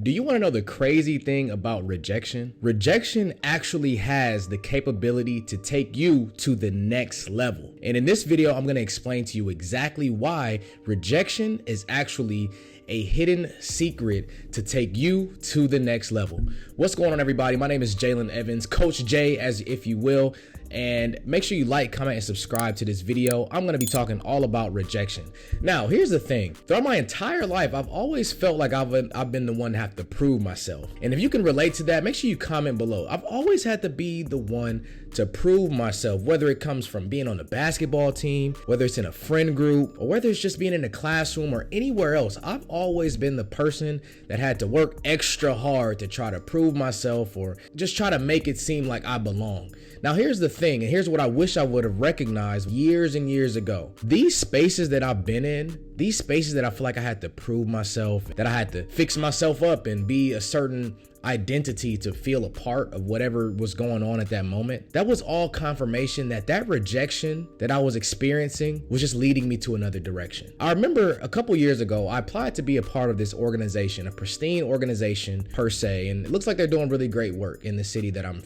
Do you want to know the crazy thing about rejection? Rejection actually has the capability to take you to the next level. And in this video, I'm going to explain to you exactly why rejection is actually a hidden secret to take you to the next level. What's going on, everybody? My name is Jalen Evans, Coach J, as if you will. And make sure you like, comment, and subscribe to this video. I'm going to be talking all about rejection. Now, here's the thing. Throughout my entire life, I've always felt like I've been the one to have to prove myself. And if you can relate to that, make sure you comment below. I've always had to be the one to prove myself, whether it comes from being on the basketball team, whether it's in a friend group, or whether it's just being in the classroom or anywhere else. I've always been the person that had to work extra hard to try to prove myself or just try to make it seem like I belong. Now, here's the thing, and here's what I wish I would have recognized years and years ago. These spaces that I've been in, these spaces that I feel like I had to prove myself, that I had to fix myself up and be a certain identity to feel a part of whatever was going on at that moment, that was all confirmation that rejection that I was experiencing was just leading me to another direction. I remember a couple years ago, I applied to be a part of this organization, a pristine organization per se, and it looks like they're doing really great work in the city that I'm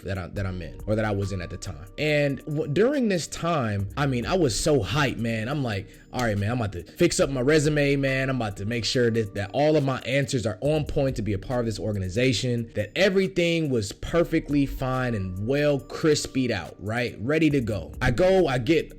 in, or that I was in at the time. And during this time, I mean, I was so hyped, man. I'm like, all right, man, I'm about to fix up my resume, man. I'm about to make sure that all of my answers are on point to be a part of this organization, that everything was perfectly fine and well crispied out, right? Ready to go. I get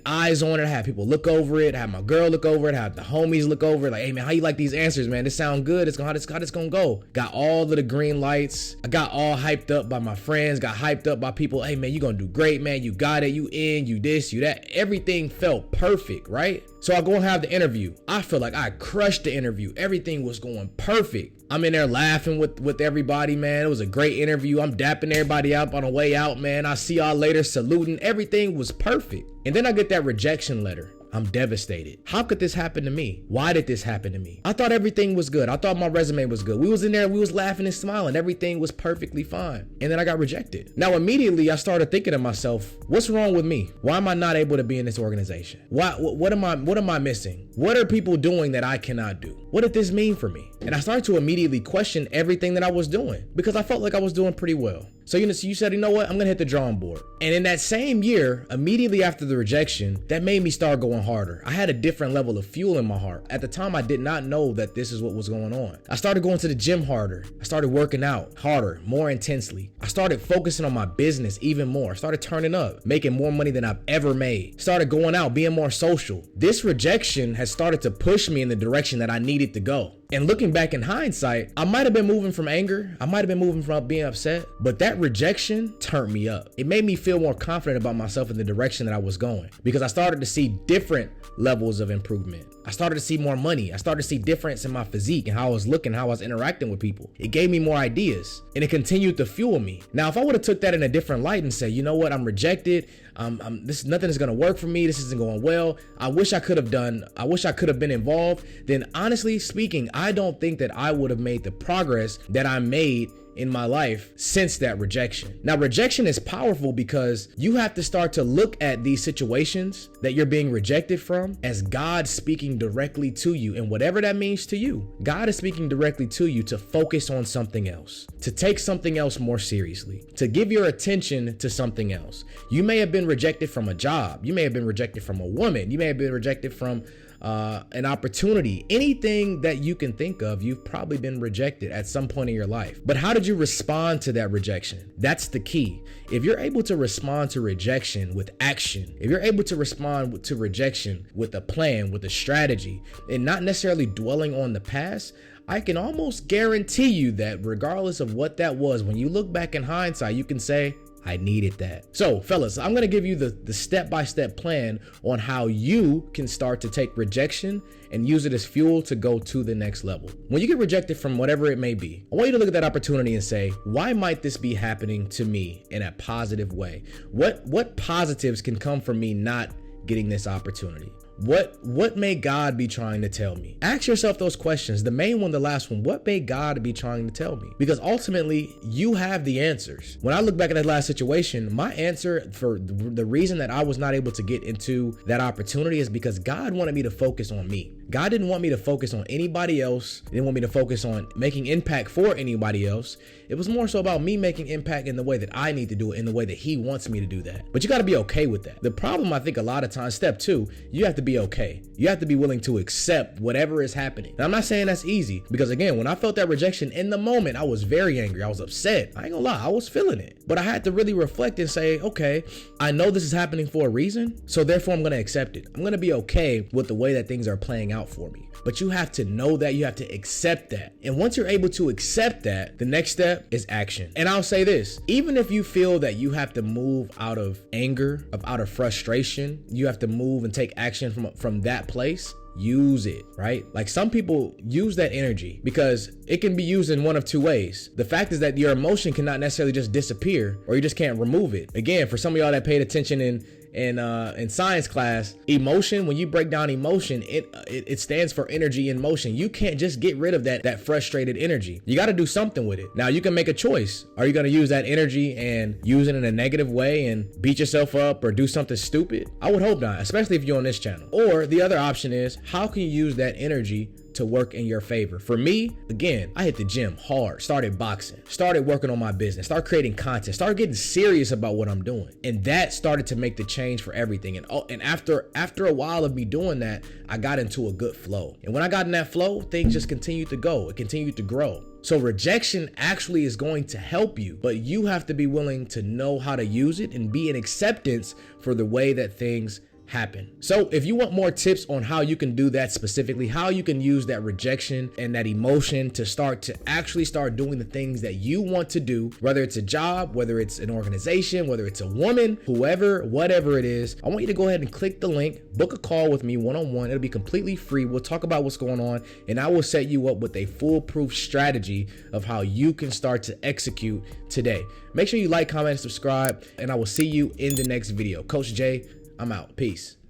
eyes on it. I have people look over it. I have my girl look over it. I have the homies look over it. Like, hey, man, how you like these answers, man? This sound good. How it's gonna go. Got all of the green lights. I got all hyped up by my friends, got hyped up by people. Hey, man, you gonna do great, man. You got it. You in, you this, you that. Everything felt perfect, right? So I go and have the interview. I feel like I crushed the interview. Everything was going perfect. I'm in there laughing with everybody, man. It was a great interview. I'm dapping everybody up on the way out, man. I see y'all later, saluting. Everything was perfect. And then I get that rejection letter. I'm devastated. How could this happen to me? Why did this happen to me? I thought everything was good. I thought my resume was good. We was in there, we was laughing and smiling. Everything was perfectly fine. And then I got rejected. Now, immediately I started thinking to myself, what's wrong with me? Why am I not able to be in this organization? What am I missing? What are people doing that I cannot do? What did this mean for me? And I started to immediately question everything that I was doing because I felt like I was doing pretty well. So you said, you know what? I'm gonna hit the drawing board. And in that same year, immediately after the rejection, that made me start going harder. I had a different level of fuel in my heart. At the time, I did not know that this is what was going on. I started going to the gym harder. I started working out harder, more intensely. I started focusing on my business even more. I started turning up, making more money than I've ever made. Started going out, being more social. This rejection has started to push me in the direction that I needed to go. And looking back in hindsight, I might have been moving from anger. I might have been moving from being upset, but that rejection turned me up. It made me feel more confident about myself in the direction that I was going because I started to see different levels of improvement. I started to see more money. I started to see difference in my physique and how I was looking, how I was interacting with people. It gave me more ideas and it continued to fuel me. Now, if I would have took that in a different light and said, you know what, I'm rejected. Nothing is going to work for me. This isn't going well. I wish I could have been involved. Then honestly speaking, I don't think that I would have made the progress that I made in my life since that rejection. Now, rejection is powerful because you have to start to look at these situations that you're being rejected from as God speaking directly to you. And whatever that means to you, God is speaking directly to you to focus on something else, to take something else more seriously, to give your attention to something else. You may have been rejected from a job. You may have been rejected from a woman. You may have been rejected from an opportunity. Anything that you can think of, you've probably been rejected at some point in your life. But how did you respond to that rejection? That's the key. If you're able to respond to rejection with action, if you're able to respond to rejection with a plan, with a strategy, and not necessarily dwelling on the past, I can almost guarantee you that regardless of what that was, when you look back in hindsight, you can say, I needed that. So fellas, I'm going to give you the step-by-step plan on how you can start to take rejection and use it as fuel to go to the next level. When you get rejected from whatever it may be, I want you to look at that opportunity and say, why might this be happening to me in a positive way? What positives can come from me not getting this opportunity? What may God be trying to tell me? Ask yourself those questions. The main one, the last one, what may God be trying to tell me? Because ultimately, you have the answers. When I look back at that last situation, my answer for the reason that I was not able to get into that opportunity is because God wanted me to focus on me. God didn't want me to focus on anybody else. He didn't want me to focus on making impact for anybody else. It was more so about me making impact in the way that I need to do it, in the way that he wants me to do that. But you got to be okay with that. The problem, I think, a lot of times, step 2, you have to be okay. You have to be willing to accept whatever is happening. Now, I'm not saying that's easy, because again, when I felt that rejection in the moment, I was very angry. I was upset. I ain't gonna lie, I was feeling it. But I had to really reflect and say, okay, I know this is happening for a reason, so therefore I'm gonna accept it. I'm gonna be okay with the way that things are playing out for me. But you have to know that, you have to accept that. And once you're able to accept that, the next step is action. And I'll say this, even if you feel that you have to move out of anger, out of frustration, you have to move and take action from that place, use it, right? Like, some people use that energy because it can be used in one of two ways. The fact is that your emotion cannot necessarily just disappear, or you just can't remove it. Again, for some of y'all that paid attention in science class, emotion, when you break down emotion, it stands for energy in motion. You can't just get rid of that frustrated energy. You got to do something with it. Now, you can make a choice. Are you going to use that energy and use it in a negative way and beat yourself up or do something stupid? I would hope not, especially if you're on this channel. Or the other option is, how can you use that energy to work in your favor? For me, again, I hit the gym hard, started boxing, started working on my business, started creating content, started getting serious about what I'm doing. And that started to make the change for everything. And after a while of me doing that, I got into a good flow. And when I got in that flow, things just continued to go. It continued to grow. So rejection actually is going to help you, but you have to be willing to know how to use it and be in acceptance for the way that things happen. So if you want more tips on how you can do that, specifically how you can use that rejection and that emotion to actually start doing the things that you want to do, whether it's a job, whether it's an organization, whether it's a woman, whoever, whatever it is, I want you to go ahead and click the link, book a call with me one-on-one. It'll be completely free. We'll talk about what's going on, and I will set you up with a foolproof strategy of how you can start to execute today. Make sure you like, comment, and subscribe, and I will see you in the next video. Coach Jay, I'm out. Peace.